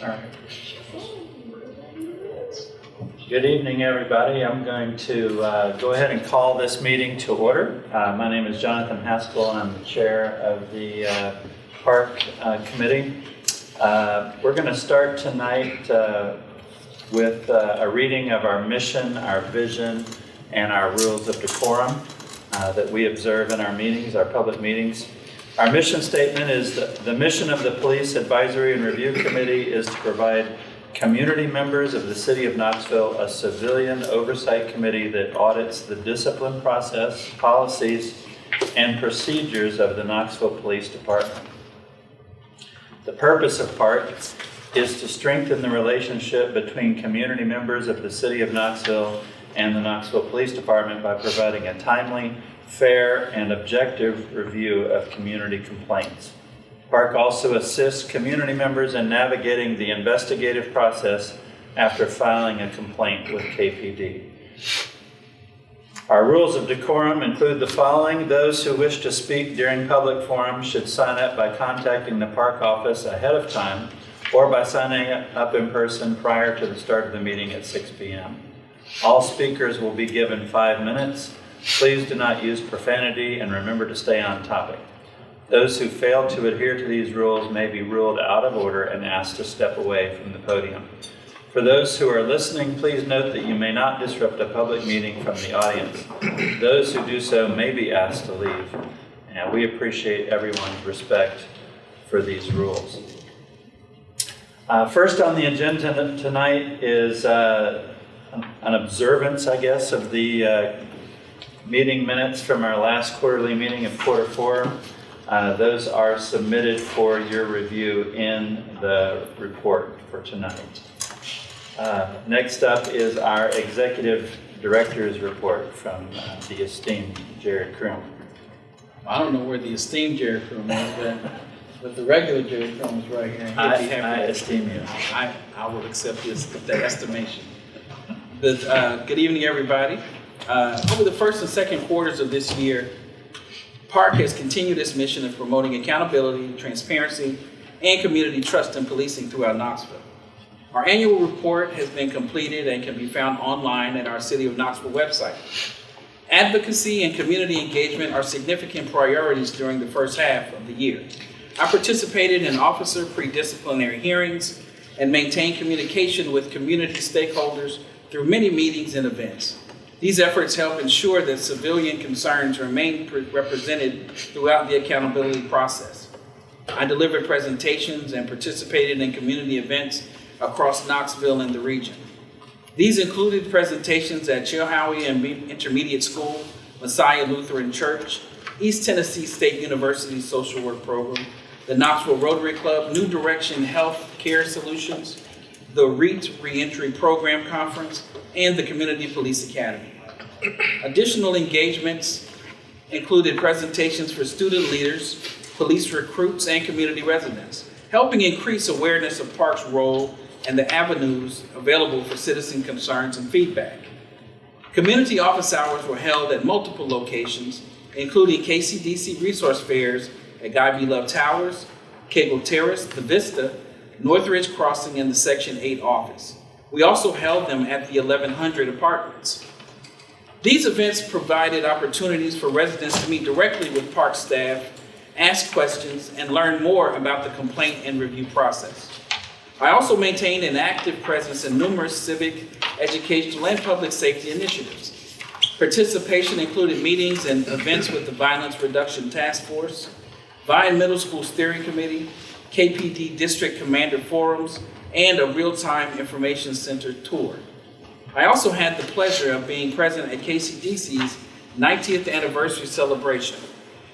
All right. Good evening, everybody. I'm going to go ahead and call this meeting to order. My name is Jonathan Haskell. I'm the chair of the Park Committee. We're going to start tonight with a reading of our mission, our vision, and our rules of decorum that we observe in our meetings, our public meetings. Our mission statement is that the mission of the Police Advisory and Review Committee is to provide community members of the City of Knoxville a civilian oversight committee that audits the discipline process, policies, and procedures of the Knoxville Police Department. The purpose of Parc is to strengthen the relationship between community members of the City of Knoxville and the Knoxville Police Department by providing a timely, fair, and objective review of community complaints. Parc also assists community members in navigating the investigative process after filing a complaint with KPD. Our rules of decorum include the following. Those who wish to speak during public forums should sign up by contacting the Parc office ahead of time or by signing up in person prior to the start of the meeting at 6 p.m. All speakers will be given 5 minutes. Please do not use profanity and remember to stay on topic. Those who fail to adhere to these rules may be ruled out of order and asked to step away from the podium. For those who are listening, please note that you may not disrupt a public meeting from the audience. Those who do so may be asked to leave, and we appreciate everyone's respect for these rules. First on the agenda tonight is an observance, I guess, of the meeting minutes from our last quarterly meeting of quarter 4. Those are submitted for your review in the report for tonight. Next up is our executive director's report from the esteemed Jared Kroom. I don't know where the esteemed Jared Kroom is, but the regular Jared Kroom is right here. I esteem you. I will accept that estimation. Good evening, everybody. Over the first and second quarters of this year, Parc has continued its mission of promoting accountability, transparency, and community trust in policing throughout Knoxville. Our annual report has been completed and can be found online at our City of Knoxville website. Advocacy and community engagement are significant priorities during the first half of the year. I participated in officer pre-disciplinary hearings and maintained communication with community stakeholders through many meetings and events. These efforts help ensure that civilian concerns remain represented throughout the accountability process. I delivered presentations and participated in community events across Knoxville and the region. These included presentations at Chilhowie Intermediate School, Messiah Lutheran Church, East Tennessee State University Social Work Program, the Knoxville Rotary Club, New Direction Health Care Solutions, the REAT Reentry Program Conference, and the Community Police Academy. Additional engagements included presentations for student leaders, police recruits, and community residents, helping increase awareness of Parc's role and the avenues available for citizen concerns and feedback. Community office hours were held at multiple locations, including KCDC resource fairs at Guy B. Love Towers, Cable Terrace, The Vista, Northridge Crossing, and the Section 8 office. We also held them at the 1100 apartments. These events provided opportunities for residents to meet directly with Parc staff, ask questions, and learn more about the complaint and review process. I also maintained an active presence in numerous civic, educational, and public safety initiatives. Participation included meetings and events with the Violence Reduction Task Force, Vine Middle School Steering Committee, KPD District Commander Forums, and a real-time information center tour. I also had the pleasure of being present at KCDC's 90th anniversary celebration,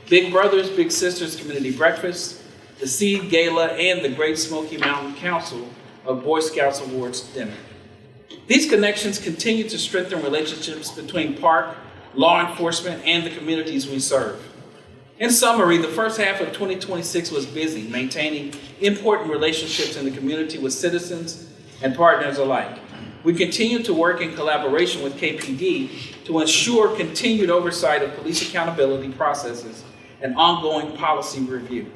Big Brothers Big Sisters Community Breakfast, the Seed Gala, and the Great Smoky Mountain Council of Boy Scouts Awards dinner. These connections continue to strengthen relationships between Parc, law enforcement, and the communities we serve. In summary, the first half of 2026 was busy, maintaining important relationships in the community with citizens and partners alike. We continue to work in collaboration with KPD to ensure continued oversight of police accountability processes and ongoing policy review.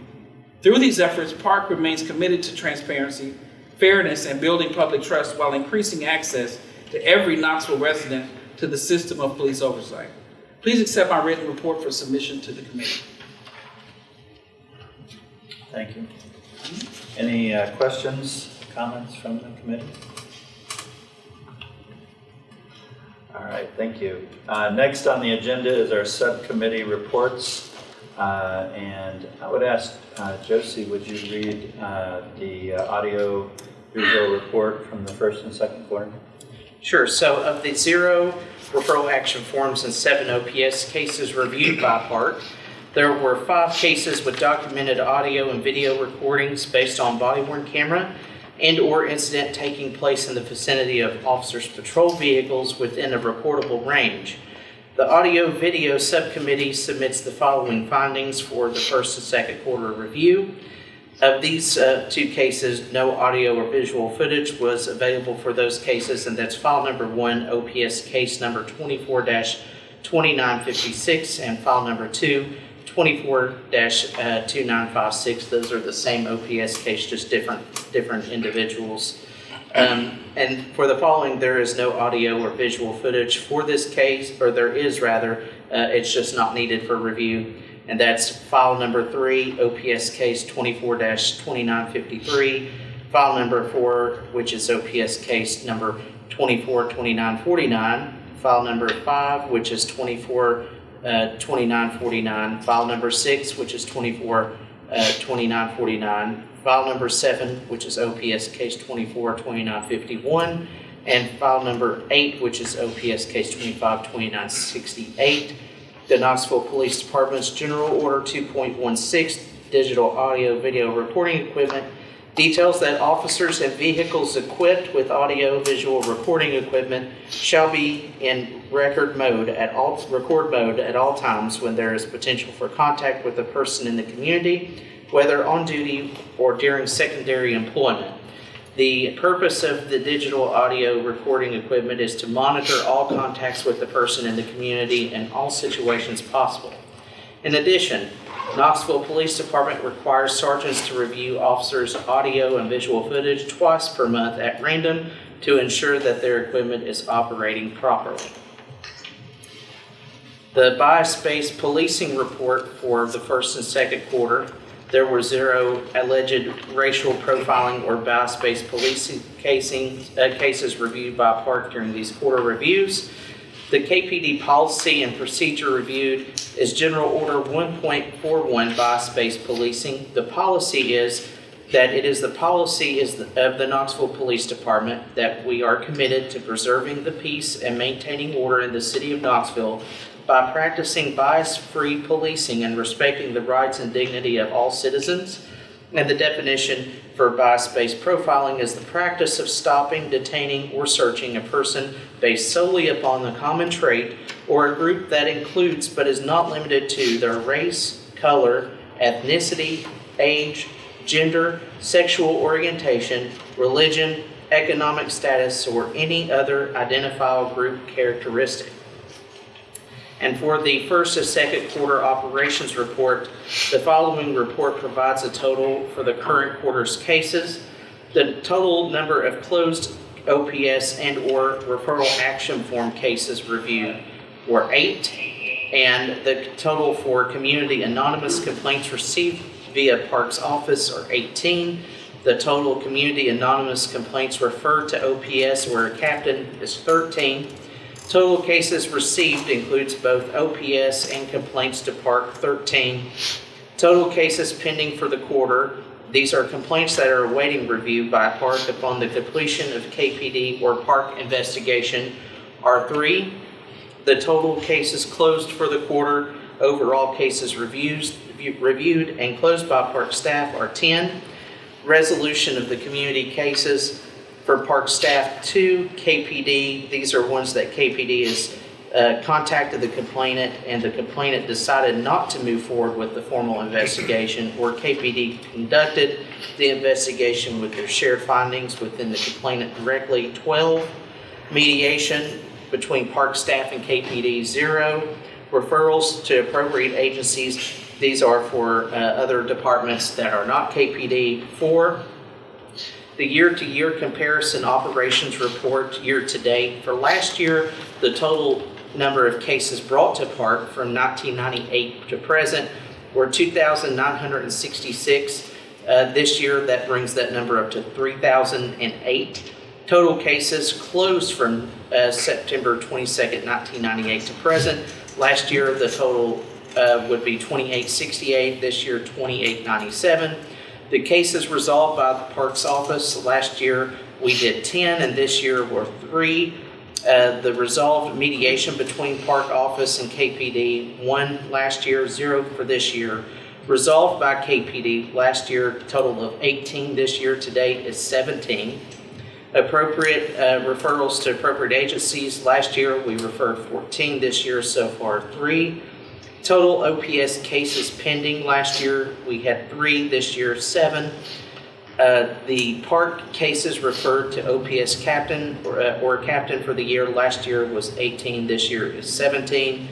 Through these efforts, Parc remains committed to transparency, fairness, and building public trust while increasing access to every Knoxville resident to the system of police oversight. Please accept my written report for submission to the committee. Thank you. Any questions, comments from the committee? All right, thank you. Next on the agenda is our subcommittee reports. And I would ask Josie, would you read the audio visual report from the first and second quarter? Sure. So of the 0 referral action forms and 7 OPS cases reviewed by Parc, there were 5 cases with documented audio and video recordings based on body-worn camera and or incident taking place in the vicinity of officers' patrol vehicles within a reportable range. The audio-video subcommittee submits the following findings for the first and second quarter review. Of these 2 cases, no audio or visual footage was available for those cases, and that's file number 1, OPS case number 24-2956, and file number 2, 24-2956. Those are the same OPS case, just different individuals. And for the following, there is no audio or visual footage for this case, or there is rather, it's just not needed for review. And that's file number 3, OPS case 24-2953, file number 4, which is OPS case number 24-2949, file number 5, which is 24-2949, file number 6, which is 24-2949, file number 7, which is OPS case 24-2951, and file number 8, which is OPS case 25-2968. The Knoxville Police Department's General Order 2.16, Digital Audio Video Reporting Equipment, details that officers and vehicles equipped with audio visual recording equipment shall be in record mode at all times when there is potential for contact with a person in the community, whether on duty or during secondary employment. The purpose of the digital audio recording equipment is to monitor all contacts with the person in the community in all situations possible. In addition, Knoxville Police Department requires sergeants to review officers' audio and visual footage twice per month at random to ensure that their equipment is operating properly. The bias-based policing report for the first and second quarter, there were 0 alleged racial profiling or bias-based policing cases reviewed by Parc during these quarter reviews. The KPD policy and procedure reviewed is General Order 1.41, bias-based policing. The policy is that it is the policy of the Knoxville Police Department that we are committed to preserving the peace and maintaining order in the city of Knoxville by practicing bias-free policing and respecting the rights and dignity of all citizens. And the definition for bias-based profiling is the practice of stopping, detaining, or searching a person based solely upon the common trait or a group that includes but is not limited to their race, color, ethnicity, age, gender, sexual orientation, religion, economic status, or any other identifiable group characteristic. And for the first and second quarter operations report, the following report provides a total for the current quarter's cases. The total number of closed OPS and or referral action form cases reviewed were 8, and the total for community anonymous complaints received via Parc's office are 18. The total community anonymous complaints referred to OPS or a captain is 13. Total cases received includes both OPS and complaints to Parc, 13. Total cases pending for the quarter, these are complaints that are awaiting review by Parc upon the completion of KPD or Parc investigation, are 3. The total cases closed for the quarter, overall cases reviewed and closed by Parc staff are 10. Resolution of the community cases for Parc staff, 2. KPD, these are ones that KPD has contacted the complainant and the complainant decided not to move forward with the formal investigation, or KPD conducted the investigation with their shared findings within the complainant directly, 12. Mediation between Parc staff and KPD, 0. Referrals to appropriate agencies, these are for other departments that are not KPD, 4. The year-to-year comparison operations report year-to-date. For last year, the total number of cases brought to Park from 1998 to present were 2,966. This year, that brings that number up to 3,008. Total cases closed from September 22nd, 1998 to present. Last year, the total would be 2,868. This year, 2,897. The cases resolved by the Parks office, last year we did 10 and this year were 3. The resolved mediation between Park office and KPD, 1 last year, 0 for this year. Resolved by KPD last year, total of 18. This year to date is 17. Appropriate referrals to appropriate agencies. Last year we referred 14. This year so far 3. Total OPS cases pending. Last year we had 3. This year 7. The Park cases referred to OPS captain or captain for the year. Last year was 18. This year is 17.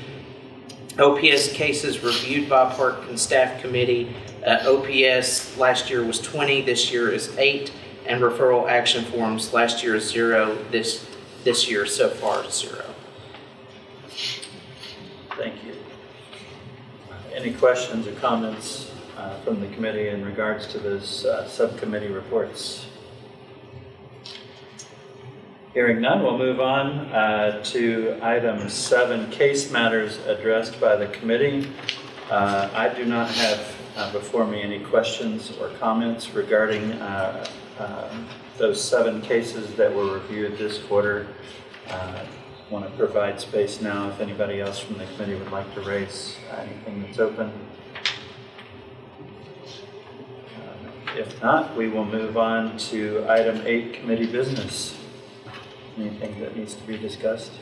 OPS cases reviewed by Park and Staff Committee. OPS last year was 20. This year is 8. And referral action forms last year is 0. This year so far 0. Thank you. Any questions or comments from the committee in regards to those subcommittee reports? Hearing none, we'll move on to item 7, case matters addressed by the committee. I do not have before me any questions or comments regarding those 7 cases that were reviewed this quarter. Want to provide space now if anybody else from the committee would like to raise anything that's open. If not, we will move on to item 8, committee business. Anything that needs to be discussed?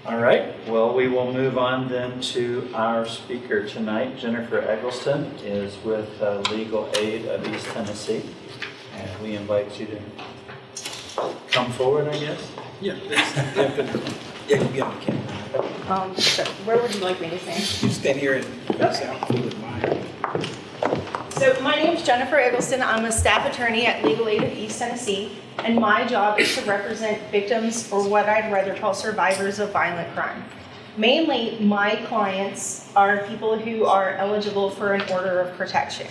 All right, well, we will move on then to our speaker tonight. Jennifer Eggleston is with Legal Aid of East Tennessee, and we invite you to come forward, I guess. Yeah, you can be on the camera. So where would you like me to stand? You stand here and sound with mine. So my name is Jennifer Eggleston. I'm a staff attorney at Legal Aid of East Tennessee, and my job is to represent victims, or what I'd rather call survivors of violent crime. Mainly, my clients are people who are eligible for an order of protection.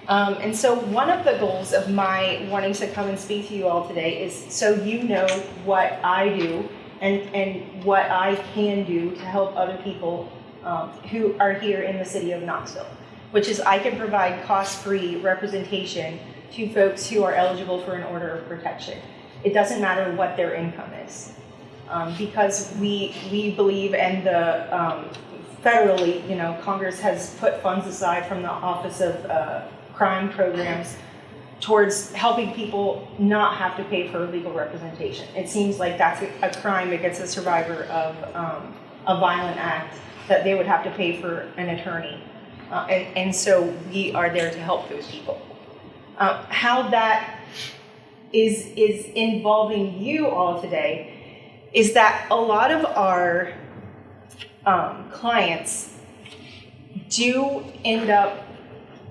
And so one of the goals of my wanting to come and speak to you all today is so you know what I do and what I can do to help other people who are here in the city of Knoxville, which is I can provide cost-free representation to folks who are eligible for an order of protection. It doesn't matter what their income is, because we believe, and the federally, Congress has put funds aside from the Office of Crime Programs towards helping people not have to pay for legal representation. It seems like that's a crime against a survivor of a violent act, that they would have to pay for an attorney. And so we are there to help those people. How that is involving you all today is that a lot of our clients do end up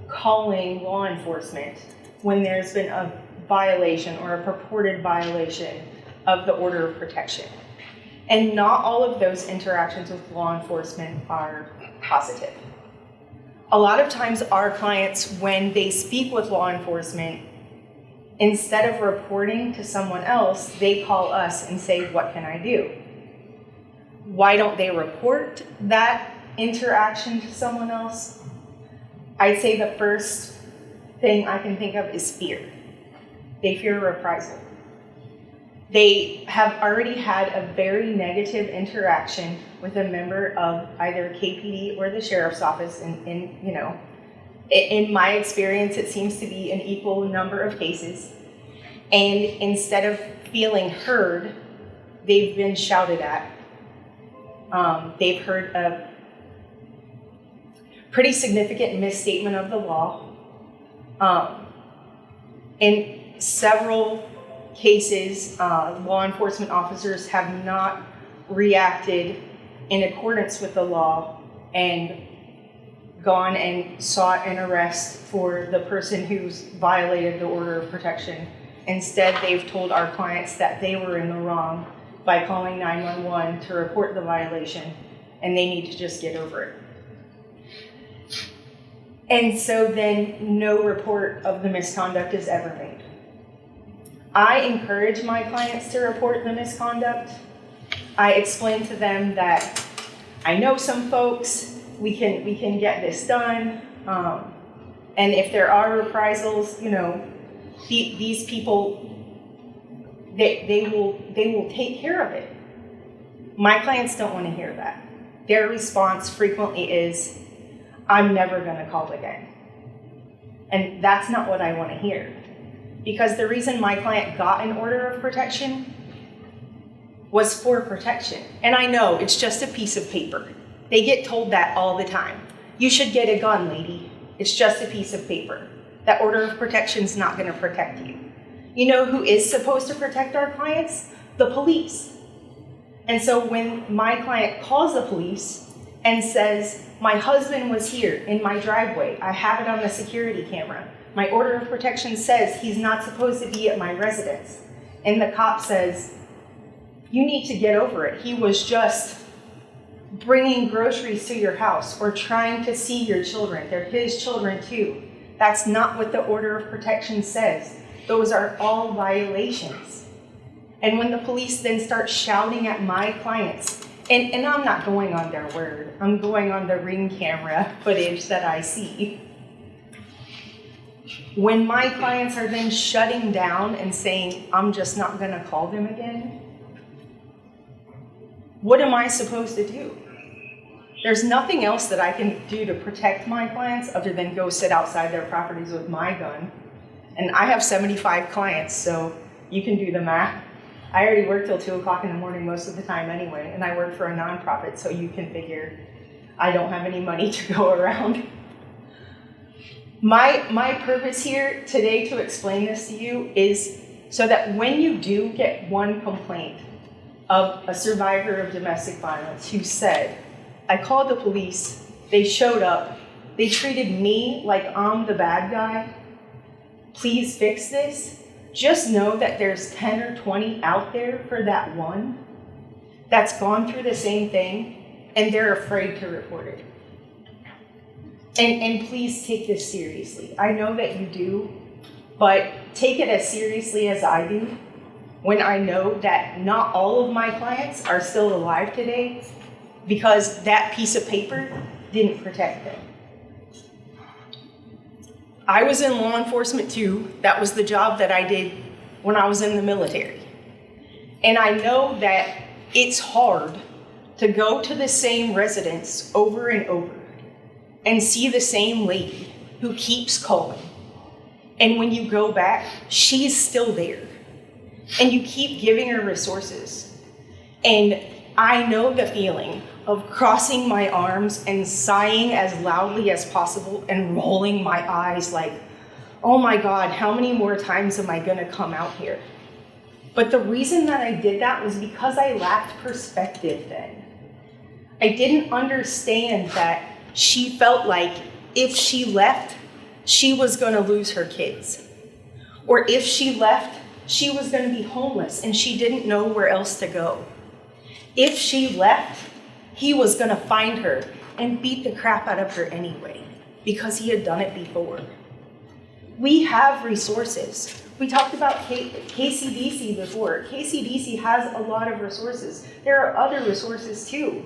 calling law enforcement when there's been a violation or a purported violation of the order of protection. And not all of those interactions with law enforcement are positive. A lot of times our clients, when they speak with law enforcement, instead of reporting to someone else, they call us and say, "What can I do?" Why don't they report that interaction to someone else? I'd say the first thing I can think of is fear. They fear reprisal. They have already had a very negative interaction with a member of either KPD or the sheriff's office. In my experience, it seems to be an equal number of cases. And instead of feeling heard, they've been shouted at. They've heard a pretty significant misstatement of the law. In several cases, law enforcement officers have not reacted in accordance with the law and gone and sought an arrest for the person who's violated the order of protection. Instead, they've told our clients that they were in the wrong by calling 911 to report the violation, and they need to just get over it. And so then no report of the misconduct is ever made. I encourage my clients to report the misconduct. I explain to them that I know some folks, we can get this done, and if there are reprisals, these people, they will take care of it. My clients don't want to hear that. Their response frequently is, I'm never going to call again. And that's not what I want to hear. Because the reason my client got an order of protection was for protection. And I know it's just a piece of paper. They get told that all the time. You should get a gun, lady. It's just a piece of paper. That order of protection is not going to protect you. You know who is supposed to protect our clients? The police. And so when my client calls the police and says, my husband was here in my driveway, I have it on the security camera, my order of protection says he's not supposed to be at my residence, and the cop says, you need to get over it. He was just bringing groceries to your house or trying to see your children. They're his children too. That's not what the order of protection says. Those are all violations. And when the police then start shouting at my clients, and I'm not going on their word, I'm going on the Ring camera footage that I see. When my clients are then shutting down and saying, I'm just not gonna call them again, what am I supposed to do? There's nothing else that I can do to protect my clients other than go sit outside their properties with my gun. And I have 75 clients, so you can do the math. I already work till 2 o'clock in the morning most of the time anyway, and I work for a nonprofit, so you can figure I don't have any money to go around. My purpose here today to explain this to you is so that when you do get one complaint of a survivor of domestic violence who said, I called the police, they showed up, they treated me like I'm the bad guy, please fix this. Just know that there's 10 or 20 out there for that one that's gone through the same thing and they're afraid to report it. And please take this seriously. I know that you do, but take it as seriously as I do when I know that not all of my clients are still alive today because that piece of paper didn't protect them. I was in law enforcement too. That was the job that I did when I was in the military. And I know that it's hard to go to the same residence over and over and see the same lady who keeps calling. And when you go back, she's still there. And you keep giving her resources. And I know the feeling of crossing my arms and sighing as loudly as possible and rolling my eyes like, oh my God, how many more times am I gonna come out here? But the reason that I did that was because I lacked perspective then. I didn't understand that she felt like if she left, she was gonna lose her kids. Or if she left, she was gonna be homeless and she didn't know where else to go. If she left, he was gonna find her and beat the crap out of her anyway, because he had done it before. We have resources. We talked about KCDC before. KCDC has a lot of resources. There are other resources too.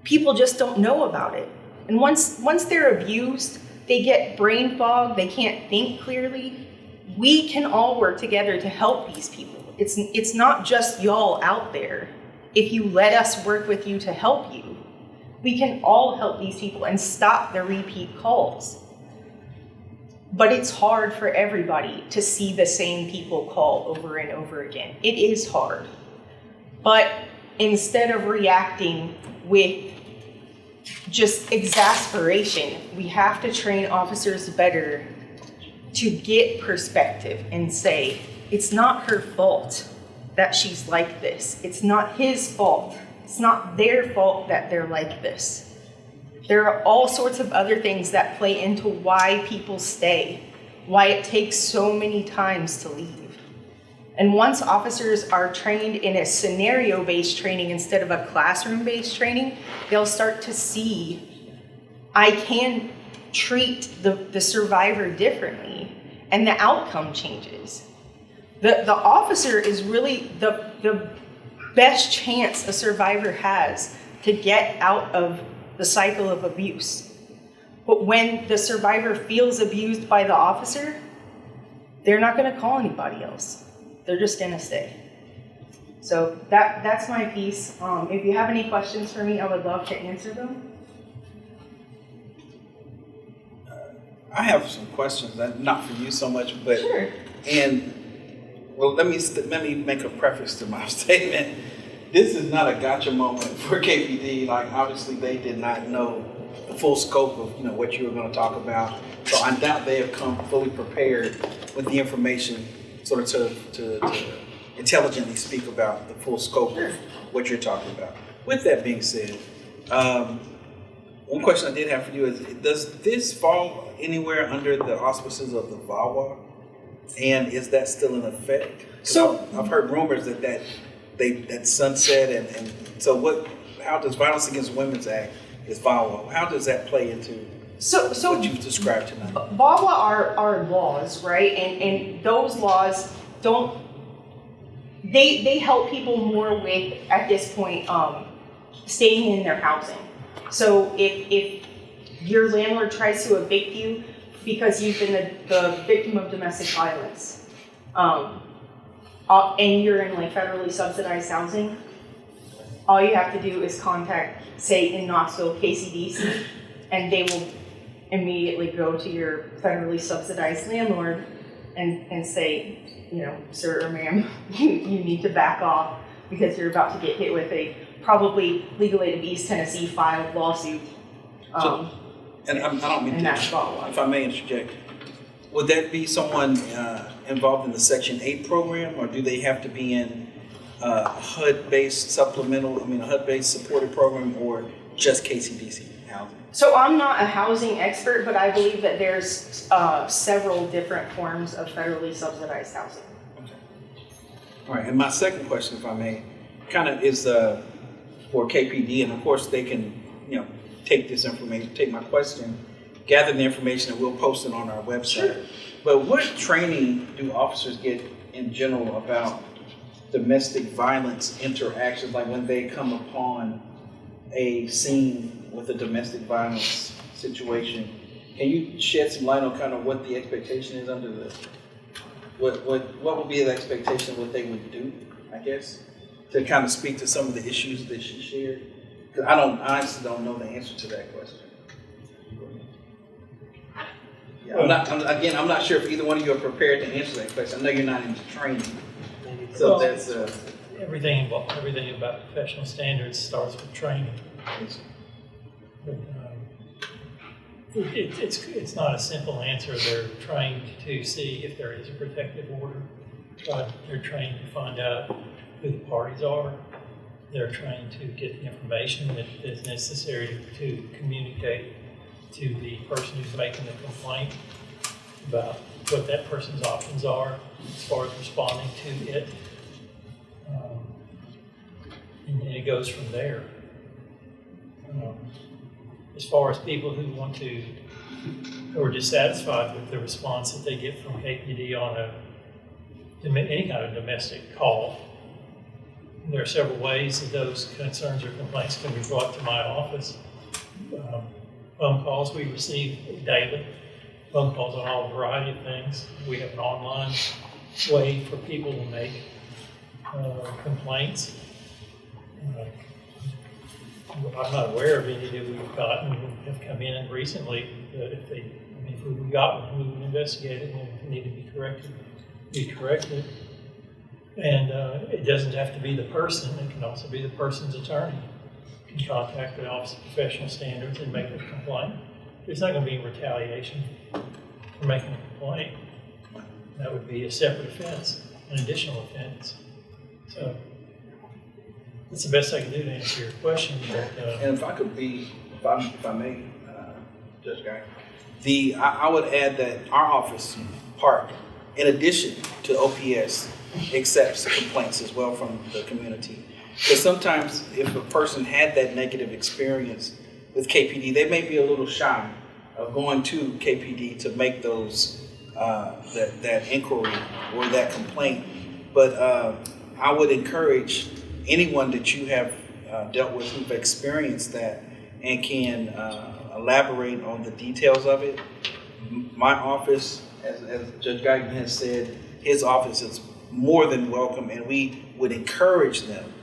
People just don't know about it. And once they're abused, they get brain fog, they can't think clearly. We can all work together to help these people. It's not just y'all out there. If you let us work with you to help you, we can all help these people and stop the repeat calls. But it's hard for everybody to see the same people call over and over again. It is hard. But instead of reacting with just exasperation, we have to train officers better to get perspective and say, it's not her fault. that she's like this. It's not his fault. It's not their fault that they're like this. There are all sorts of other things that play into why people stay, why it takes so many times to leave. And once officers are trained in a scenario-based training instead of a classroom-based training, they'll start to see, I can treat the survivor differently, and the outcome changes. The officer is really the best chance a survivor has to get out of the cycle of abuse. But when the survivor feels abused by the officer, they're not going to call anybody else. They're just going to stay. So that's my piece. If you have any questions for me, I would love to answer them. I have some questions, not for you so much, but Sure. well, let me make a preface to my statement. This is not a gotcha moment for KPD. Like, obviously, they did not know the full scope of what you were going to talk about. So I doubt they have come fully prepared with the information, sort of to intelligently speak about the full scope of what you're talking about. With that being said, one question I did have for you is: does this fall anywhere under the auspices of the VAWA, and is that still in effect? So I've heard rumors that sunset, and so what? How does Violence Against Women's Act is VAWA? How does that play into what you've described tonight? VAWA are laws, right? And those laws don't. They help people more with, at this point, staying in their housing. So if your landlord tries to evict you because you've been the victim of domestic violence, and you're in like federally subsidized housing, all you have to do is contact, say in Knoxville, KCDC, and they will immediately go to your federally subsidized landlord and say, sir or ma'am, you need to back off because you're about to get hit with a probably Legal Aid of East Tennessee filed lawsuit. And I don't mean and to, that's VAWA. if I may interject, would that be someone involved in the Section 8 program, or do they have to be in a HUD-based a HUD-based supported program, or just KCDC housing? So I'm not a housing expert, but I believe that there's several different forms of federally subsidized housing. Okay. All right, and my second question, if I may, kind of is for KPD, and of course they can, take this information, take my question, gather the information, and we'll post it on our website. Sure. But what training do officers get in general about domestic violence interactions, like when they come upon a scene with a domestic violence situation? Can you shed some light on kind of what the expectation is under what would be the expectation of what they would do, I guess, to kind of speak to some of the issues that she shared? Because I honestly don't know the answer to that question. Yeah, I'm not sure if either one of you are prepared to answer that question. I know you're not into training, so that's everything about professional standards starts with training. But, it's not a simple answer. They're trained to see if there is a protective order. They're trained to find out who the parties are. They're trained to get the information that is necessary to communicate to the person who's making the complaint about what that person's options are as far as responding to it. And then it goes from there. As far as people who are dissatisfied with the response that they get from KPD on any kind of domestic call, there are several ways that those concerns or complaints can be brought to my office. Phone calls we receive daily, phone calls on all a variety of things. We have an online way for people to make complaints. I'm not aware of any that we've gotten who have come in recently, but if we got one, we would investigate it, and if it needed to be corrected. And it doesn't have to be the person, it can also be the person's attorney. You can contact the Office of Professional Standards and make a complaint. There's not going to be retaliation for making a complaint. That would be a separate offense, an additional offense. So that's the best I can do to answer your question, but, And if I could be, if I may, Judge Guy, I would add that our office, Parc, in addition to OPS, accepts complaints as well from the community. Because sometimes if a person had that negative experience with KPD, they may be a little shy of going to KPD to make those that inquiry or that complaint. But I would encourage anyone that you have dealt with who've experienced that and can elaborate on the details of it. My office, as Judge Guyton has said, his office is more than welcome, and we would encourage them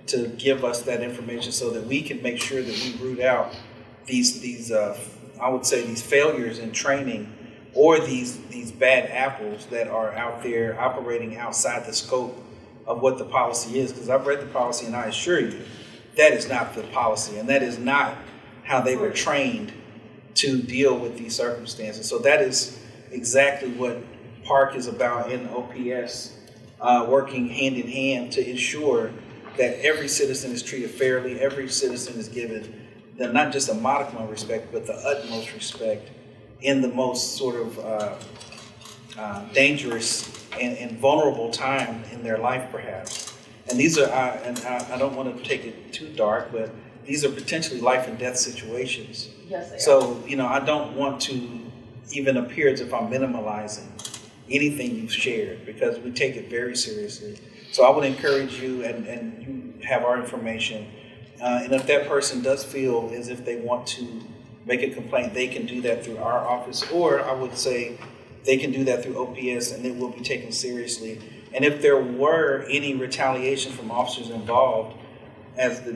to give us that information so that we can make sure that we root out these I would say these failures in training or these bad apples that are out there operating outside the scope of what the policy is. Because I've read the policy and I assure you that is not the policy, and that is not how they were trained to deal with these circumstances. So that is exactly what Parc is about in OPS, working hand in hand to ensure that every citizen is treated fairly, every citizen is given not just a modicum of respect, but the utmost respect in the most sort of dangerous and vulnerable time in their life, perhaps. And these are, I don't want to take it too dark, but these are potentially life and death situations. Yes, they are. So, I don't want to even appear as if I'm minimalizing anything you've shared, because we take it very seriously. So I would encourage you, and you have our information, and if that person does feel as if they want to make a complaint, they can do that through our office, or I would say they can do that through OPS, and it will be taken seriously. And if there were any retaliation from officers involved, as the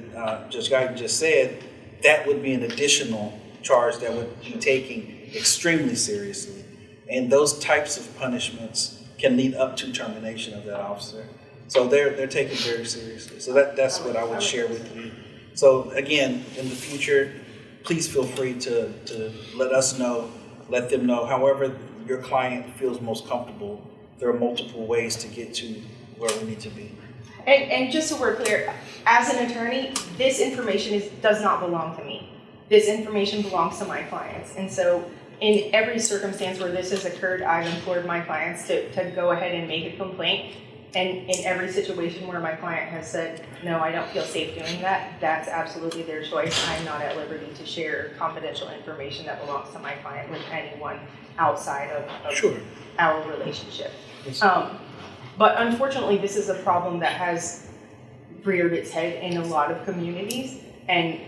Judge Guyton just said, that would be an additional charge that would be taken extremely seriously. And those types of punishments can lead up to termination of that officer. So they're taken very seriously. So that's what I would share with you. So again, in the future, please feel free to let us know, let them know. However your client feels most comfortable, there are multiple ways to get to where we need to be. And just so we're clear, as an attorney, this information does not belong to me. This information belongs to my clients. And so in every circumstance where this has occurred, I've implored my clients to go ahead and make a complaint. And in every situation where my client has said, no, I don't feel safe doing that, that's absolutely their choice. I'm not at liberty to share confidential information that belongs to my client with anyone outside of Sure. our relationship. Yes. But unfortunately, this is a problem that has reared its head in a lot of communities, and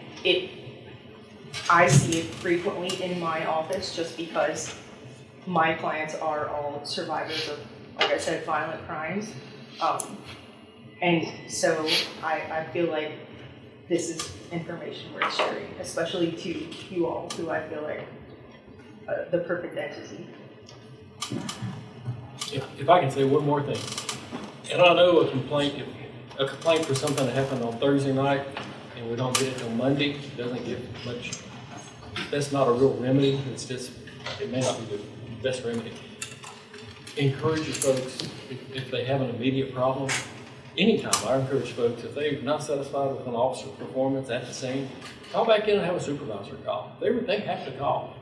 I see it frequently in my office just because my clients are all survivors of, like I said, violent crimes. And so I feel like this is information worth sharing, especially to you all, who I feel like the perfect entity. If I can say one more thing, and I know a complaint for something that happened on Thursday night and we don't get it till Monday, doesn't get much, that's not a real remedy, it's just, it may not be the best remedy. Encourage your folks, if they have an immediate problem, anytime, I encourage folks, if they're not satisfied with an officer's performance at the scene, call back in and have a supervisor call. They have to call.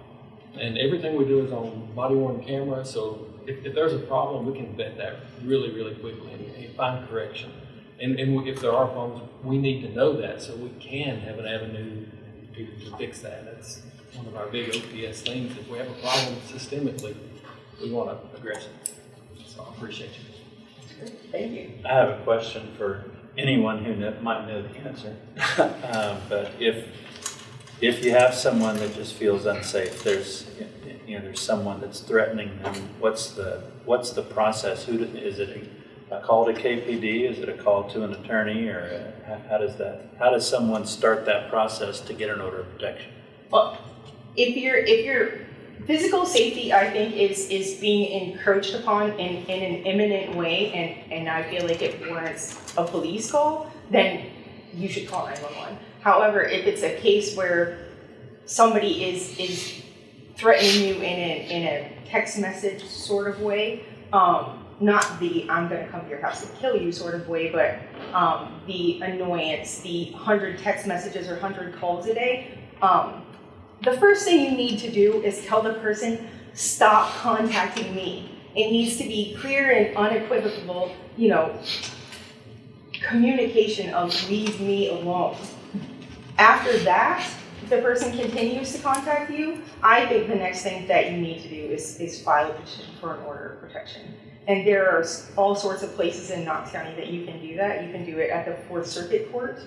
And everything we do is on body-worn camera, so if there's a problem, we can vet that really, really quickly and find correction. And if there are problems, we need to know that so we can have an avenue to fix that. That's one of our big OPS things. If we have a problem systemically, we want to address it. So I appreciate you. Thank you. I have a question for anyone who might know the answer. But if you have someone that just feels unsafe, there's someone that's threatening them, what's the process? Is it a call to KPD? Is it a call to an attorney, or how does someone start that process to get an order of protection? Well, if your physical safety, I think, is being encroached upon in an imminent way, and I feel like it warrants a police call, then you should call 911. However, if it's a case where somebody is threatening you in a text message sort of way, not the I'm gonna come to your house and kill you sort of way, but the annoyance, the 100 text messages or 100 calls a day. The first thing you need to do is tell the person, stop contacting me. It needs to be clear and unequivocal, communication of leave me alone. After that, if the person continues to contact you, I think the next thing that you need to do is file a petition for an order of protection. And there are all sorts of places in Knox County that you can do that. You can do it at the 4th Circuit Court.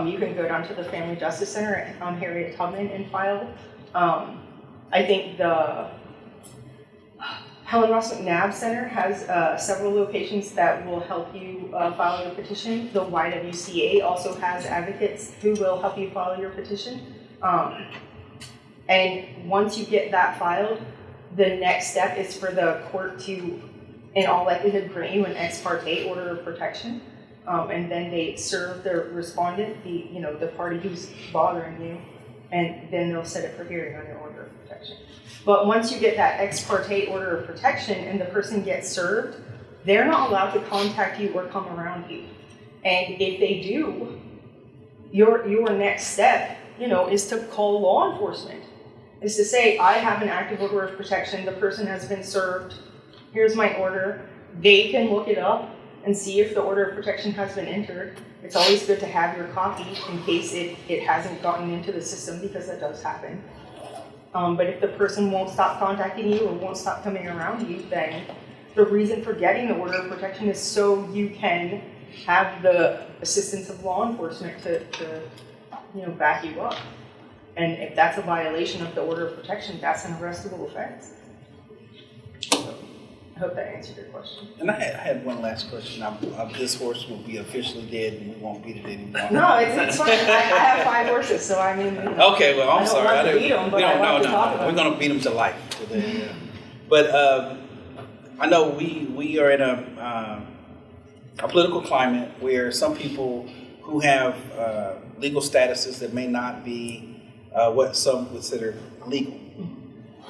You can go down to the Family Justice Center on Harriet Tubman and file. I think the Helen Ross McNabb Center has several locations that will help you file your petition. The YWCA also has advocates who will help you file your petition. And once you get that filed, the next step is for the court to, in all likelihood, grant you an ex parte order of protection. And then they serve the respondent, the party who's bothering you, and then they'll set it for hearing on your order of protection. But once you get that ex parte order of protection and the person gets served, they're not allowed to contact you or come around you. And if they do, your next step, is to call law enforcement. Is to say, I have an active order of protection, the person has been served, here's my order. They can look it up and see if the order of protection has been entered. It's always good to have your copy in case it hasn't gotten into the system, because that does happen. But if the person won't stop contacting you or won't stop coming around you, then the reason for getting the order of protection is so you can have the assistance of law enforcement to back you up. And if that's a violation of the order of protection, that's an arrestable offense. So, I hope that answered your question. And I had one last question. This horse will be officially dead and we won't beat it anymore. No, it's fine. I have 5 horses, so I mean. Okay, well, I'm sorry. I don't like to beat them, but I like to talk about We're going to beat them to life today. But I know we are in a political climate where some people who have legal statuses that may not be what some consider legal.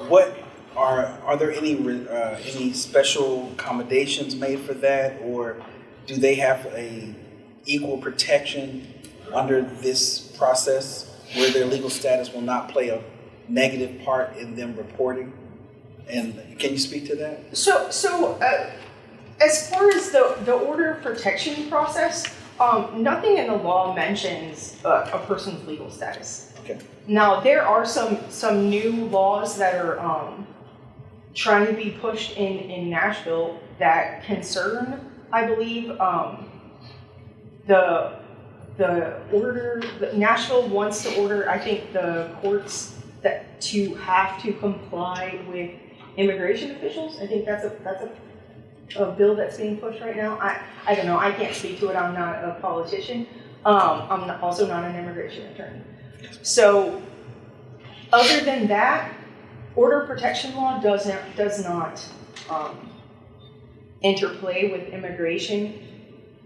What are there any special accommodations made for that, or do they have a equal protection under this process where their legal status will not play a negative part in them reporting? And can you speak to that? So as far as the order of protection process, nothing in the law mentions a person's legal status. Okay. Now, there are some new laws that are trying to be pushed in Nashville that concern, I believe, the order. Nashville wants to order, I think, the courts to have to comply with immigration officials. I think that's a bill that's being pushed right now. I don't know. I can't speak to it. I'm not a politician. I'm also not an immigration attorney. So, other than that, order of protection law does not interplay with immigration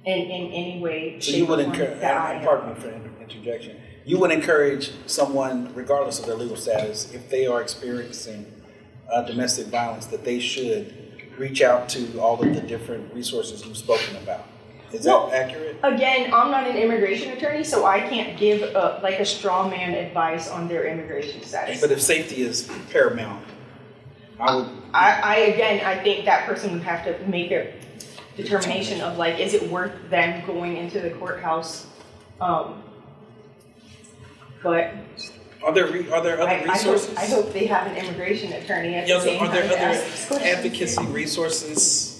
in any way. So you would encourage, pardon me for interjection, you would encourage someone, regardless of their legal status, if they are experiencing domestic violence, that they should reach out to all of the different resources you've spoken about. Is that accurate? Again, I'm not an immigration attorney, so I can't give a straw man advice on their immigration status. But if safety is paramount, I think that person would have to make a determination of is it worth them going into the courthouse? But are there other resources? I hope they have an immigration attorney at the same time. Are there other advocacy resources?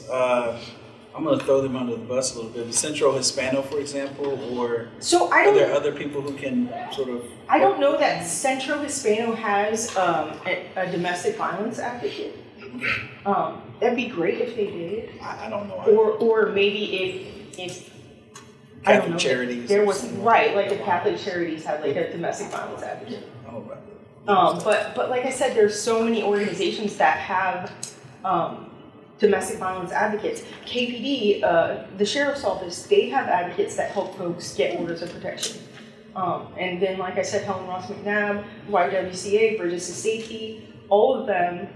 I'm going to throw them under the bus a little bit. Centro Hispano, for example, or are there other people who can sort of? I don't know that Centro Hispano has a domestic violence advocate. That'd be great if they did. I don't know. Or maybe if Catholic I don't know, charities. There was the Catholic charities have a domestic violence advocate. Oh, right. But like I said, there's so many organizations that have domestic violence advocates. KPD, the sheriff's office, they have advocates that help folks get orders of protection. And then, like I said, Helen Ross McNabb, YWCA, Bridges to Safety, all of them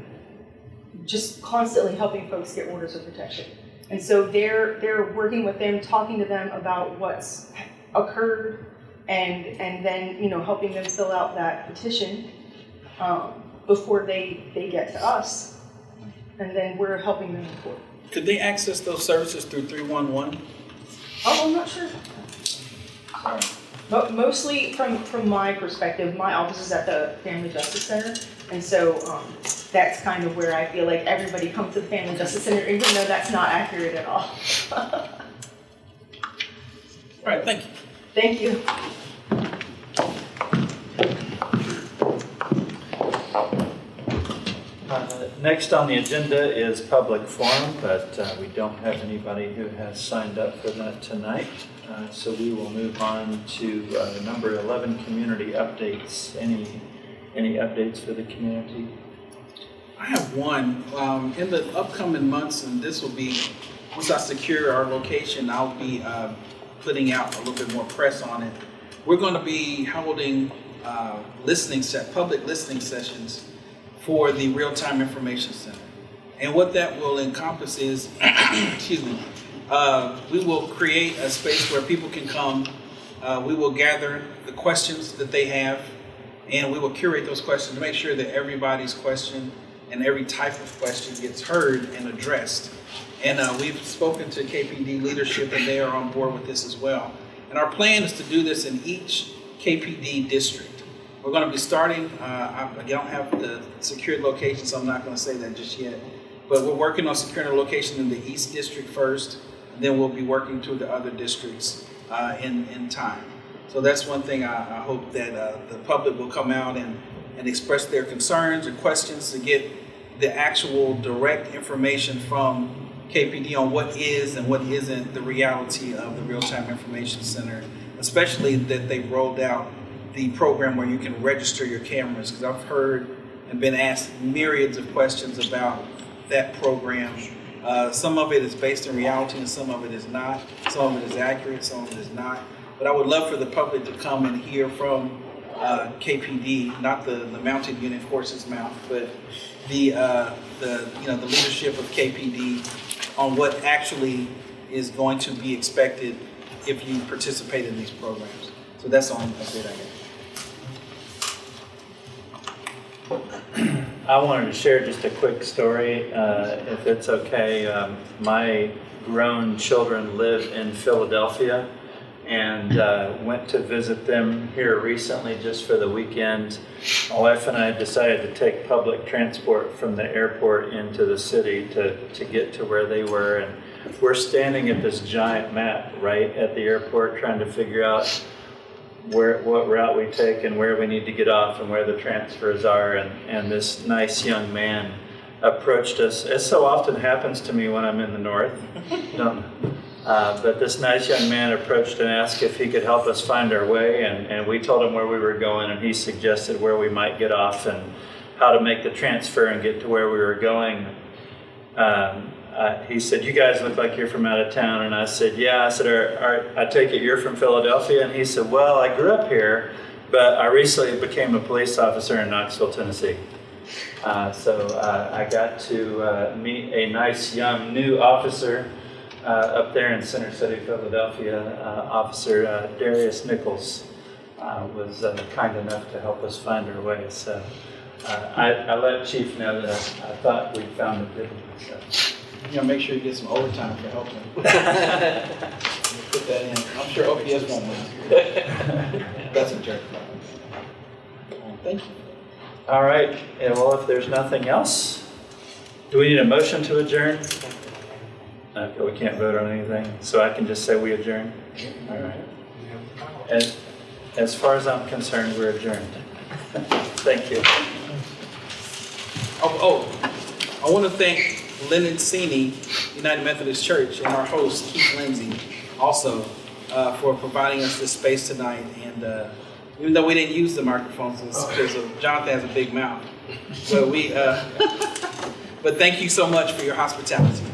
just constantly helping folks get orders of protection. And so they're working with them, talking to them about what's occurred, and then, you know, helping them fill out that petition before they get to us, and then we're helping them in court. Could they access those services through 311? Oh, I'm not sure. Sorry. But mostly from my perspective, my office is at the Family Justice Center, and so that's kind of where I feel like everybody comes to the Family Justice Center, even though that's not accurate at all. All right, thank you. Thank you. Next on the agenda is public forum, but we don't have anybody who has signed up for that tonight. So we will move on to number 11, community updates. Any updates for the community? I have one. In the upcoming months, and this will be, once I secure our location, I'll be putting out a little bit more press on it. We're going to be holding public listening sessions for the Real-Time Information Center. And what that will encompass is, excuse me, we will create a space where people can come. We will gather the questions that they have, and we will curate those questions to make sure that everybody's question and every type of question gets heard and addressed. And we've spoken to KPD leadership, and they are on board with this as well. And our plan is to do this in each KPD district. We're going to be starting, I don't have the secured location, so I'm not going to say that just yet. But we're working on securing a location in the East District first, and then we'll be working to the other districts in time. So that's one thing I hope that the public will come out and express their concerns and questions to get the actual direct information from KPD on what is and what isn't the reality of the Real-Time Information Center, especially that they've rolled out the program where you can register your cameras, because I've heard and been asked myriads of questions about that program. Some of it is based in reality and some of it is not. Some of it is accurate, some of it is not. But I would love for the public to come and hear from KPD, not the mounted unit, horse's mouth, but the leadership of KPD on what actually is going to be expected if you participate in these programs. So that's the only update I get. I wanted to share just a quick story, if it's okay. My grown children live in Philadelphia, and went to visit them here recently just for the weekend. My wife and I decided to take public transport from the airport into the city to get to where they were. And we're standing at this giant map right at the airport trying to figure out what route we take and where we need to get off and where the transfers are. And this nice young man approached us, as so often happens to me when I'm in the north. But this nice young man approached and asked if he could help us find our way, and we told him where we were going, and he suggested where we might get off and how to make the transfer and get to where we were going. He said, "You guys look like you're from out of town," and I said, "Yeah." I said, I take it you're from Philadelphia?" And he said, "Well, I grew up here, but I recently became a police officer in Knoxville, Tennessee." So I got to meet a nice young new officer up there in Center City, Philadelphia. Officer Darius Nichols was kind enough to help us find our way. So I let Chief know that I thought we found a good one. So. You gotta make sure you get some overtime for helping. Put that in. I'm sure OPS won't win. That's a joke. Thank you. All right. And well, if there's nothing else, do we need a motion to adjourn? Okay, we can't vote on anything, so I can just say we adjourn. All right. And as far as I'm concerned, we're adjourned. Thank you. I want to thank Lennon Cini, United Methodist Church, and our host, Keith Lindsay, also for providing us this space tonight. And even though we didn't use the microphones, it's because Jonathan has a big mouth. But but thank you so much for your hospitality.